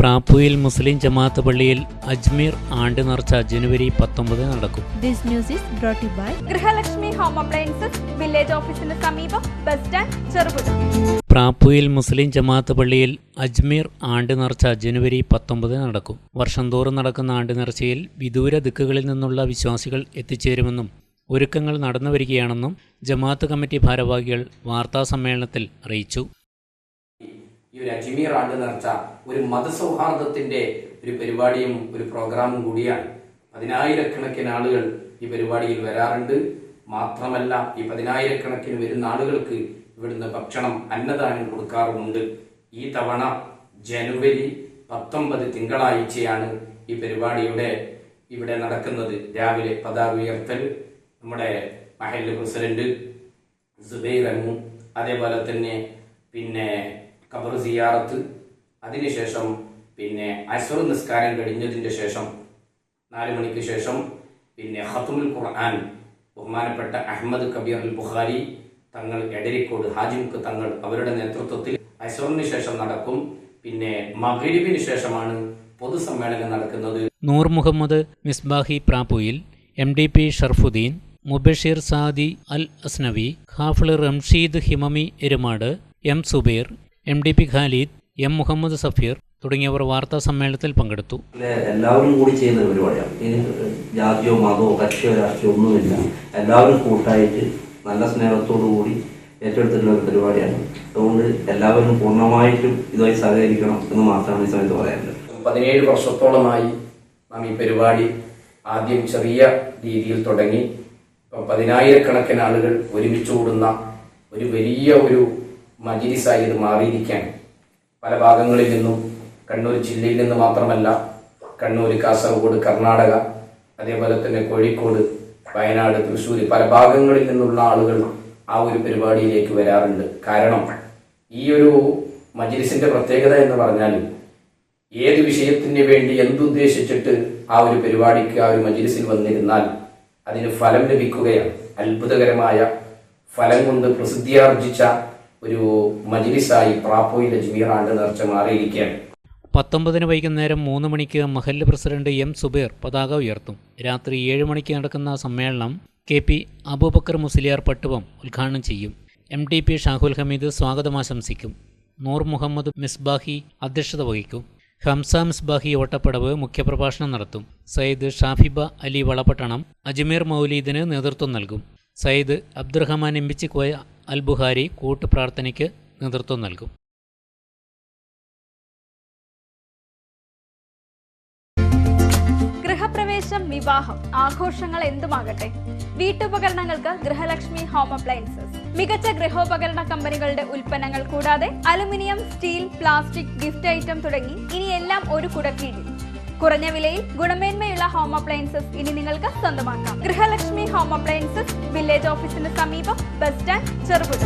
പ്രാപ്പുയിൽ മുസ്ലിം ജമാഅത്ത് പള്ളിയിൽ അജ്മീർ ആണ്ട് നേർച്ച ജനുവരി 19 നടക്കും. This news is brought to you by Grihalakshmi home appliances, village ഓഫീസിന് സമീപം, ബസ് സ്റ്റാൻഡ്, ചെറുപുഴ. പ്രാപ്പുയിൽ മുസ്ലിം ജമാഅത്ത് പള്ളിയിൽ അജ്മീർ ആണ്ട് നേർച്ച ജനുവരി 19 നടക്കും. വർഷം തോറും നടക്കുന്ന ആണ്ട് നേർച്ചയിൽ വിദൂര ദിക്കുകളിൽ നിന്നുള്ള വിശ്വാസികൾ എത്തിച്ചേരുമെന്നും ഒരുക്കങ്ങൾ നടന്നു വരികയാണെന്നും ജമാഅത്ത് കമ്മിറ്റി ഭാരവാഹികൾ വാർത്താസമ്മേളനത്തിൽ അറിയിച്ചു. ഈ ഒരു അജ്മീർ ആണ്ട് നേർച്ച ഒരു മതസൗഹാർദ്ദത്തിന്റെ ഒരു പരിപാടിയും ഒരു പ്രോഗ്രാമും കൂടിയാണ്. 10,000-കണക്കിന് ആളുകൾ ഈ പരിപാടിയിൽ വരാറുണ്ട്. മാത്രമല്ല, ഈ 10,000-കണക്കിന് വരുന്ന ആളുകൾക്ക് ഇവിടുന്ന് ഭക്ഷണം, അന്നദാനം കൊടുക്കാറുമുണ്ട്. ഈ തവണ ജനുവരി 19 തിങ്കളാഴ്ചയാണ് ഈ പരിപാടിയുടെ ഇവിടെ നടക്കുന്നത്. രാവിലെ പതാക ഉയർത്തൽ, നമ്മുടെ മഹല്ല് പ്രസിഡന്റ് സുബൈർ അന്നു, അതേപോലെ തന്നെ ഖബർ സിയാറത്ത്, അതിനുശേഷം അസ്ർ നിസ്കാരം കഴിഞ്ഞതിന്റെ ശേഷം 4 മണിക്ക് ശേഷം ഖത്മുൽ ഖുർആൻ ബഹുമാനപ്പെട്ട അഹമ്മദ് കബീർ അൽ ബുഖാരി തങ്ങൾ എടരിക്കോട് ഹാജിമുക്ക് തങ്ങൾ അവരുടെ നേതൃത്വത്തിൽ അസ്റിന് ശേഷം നടക്കും. മഗ്രിബിന് ശേഷമാണ് പൊതുസമ്മേളനം നടക്കുന്നത്. നൂർ മുഹമ്മദ് മിസ്ബാഹി പ്രാപ്പുയിൽ, MDP ഷർഫുദ്ദീൻ, മുബഷീർ സാദി അൽ അസ്നവി, ഹാഫിൾ റംഷീദ് ഹിമമി Erumad, M Zubair, MDP Khalid, M Muhammad Safeer തുടങ്ങിയവർ വാർത്താ സമ്മേളനത്തിൽ പങ്കെടുത്തു. എല്ലാവരും കൂടി ചെയ്യുന്ന പരിപാടിയാണ്. ജാതിയോ മതമോ കക്ഷിയോ രാഷ്ട്രീയോ ഒന്നുമില്ല. എല്ലാവരും കൂട്ടായിട്ട് നല്ല സ്നേഹത്തോടു കൂടി ഏറ്റെടുത്തിട്ടുള്ള ഒരു പരിപാടിയാണ്. അതുകൊണ്ട് എല്ലാവരും പൂർണ്ണമായിട്ടും ഇതുമായി സഹകരിക്കണം എന്ന് മാത്രമാണ് ഈ സമയത്ത് പറയാനുള്ളത്. 17 വർഷത്തോളമായി നാം ഈ പരിപാടി ആദ്യം ചെറിയ രീതിയിൽ തുടങ്ങി. 10,000-കണക്കിന് ആളുകൾ ഒരുമിച്ച് കൂടുന്ന ഒരു വലിയ ഒരു മജ്‌ലിസായി ഇത് മാറിയിരിക്കാൻ പല ഭാഗങ്ങളിൽ നിന്നും, കണ്ണൂർ ജില്ലയിൽ നിന്ന് മാത്രമല്ല, കണ്ണൂർ, കാസർഗോഡ്, കർണാടക, അതേപോലെ തന്നെ കോഴിക്കോട്, വയനാട്, തൃശ്ശൂർ, പല ഭാഗങ്ങളിൽ നിന്നുള്ള ആളുകൾ ആ ഒരു പരിപാടിയിലേക്ക് വരാറുണ്ട്. കാരണം ഈ ഒരു മജ്‌ലിസിന്റെ പ്രത്യേകത എന്ന് പറഞ്ഞാൽ ഏത് വിഷയത്തിന് വേണ്ടി എന്തുദ്ദേശിച്ചിട്ട് ആ ഒരു പരിപാടിക്ക്, ആ ഒരു മജ്‌ലിസിൽ വന്നിരുന്നാൽ അതിന് ഫലം ലഭിക്കുകയാണ്. അത്ഭുതകരമായ ഫലം കൊണ്ട് പ്രസിദ്ധിയാർജിച്ച ഒരു മജ്‌ലിസായി പ്രാപ്പുയിൽ അജ്മീർ ആണ്ട് നേർച്ച മാറിയിരിക്കുകയാണ്. 19 വൈകുന്നേരം 3 മണിക്ക് മഹല്ല് പ്രസിഡന്റ് M സുബൈർ പതാക ഉയർത്തും. രാത്രി 7 മണിക്ക് നടക്കുന്ന സമ്മേളനം KP അബൂബക്കർ മുസ്ലിയാർ പട്ടുവം ഉദ്ഘാടനം ചെയ്യും. MDP ഷാഹുൽ ഹമീദ് സ്വാഗതം ആശംസിക്കും. നൂർ മുഹമ്മദ് മിസ്ബാഹി അധ്യക്ഷത വഹിക്കും. ഹംസ മിസ്ബാഹി ഓട്ടപ്പടവ് മുഖ്യപ്രഭാഷണം നടത്തും. സയ്യിദ് ഷാഫിബ അലി വളപട്ടണം അജ്മീർ മൗലീദിന് നേതൃത്വം നൽകും. സയ്യിദ് അബ്ദുറഹ്മാൻ എമ്പിച്ചിക്കോയ അൽ ബുഹാരി കൂട്ടുപ്രാർത്ഥനയ്ക്ക് നേതൃത്വം നൽകും. ഗൃഹപ്രവേശം, വിവാഹം, ആഘോഷങ്ങൾ എന്തുമാകട്ടെ, വീട്ടുപകരണങ്ങൾക്ക് ഗൃഹലക്ഷ്മി ഹോം അപ്ലയൻസസ്. മികച്ച ഗൃഹോപകരണ കമ്പനികളുടെ ഉൽപ്പന്നങ്ങൾ കൂടാതെ aluminium, steel, plastic, gift item തുടങ്ങി ഇനി എല്ലാം ഒരു കുടക്കീഴിൽ. കുറഞ്ഞ വിലയിൽ ഗുണമേന്മയുള്ള ഹോം അപ്ലയൻസസ് ഇനി നിങ്ങൾക്ക് സ്വന്തമാക്കാം. ഗൃഹലക്ഷ്മി ഹോം അപ്ലയൻസസ്, വില്ലേജ് ഓഫീസിന് സമീപം, ബസ് സ്റ്റാൻഡ്, ചെറുപുഴ.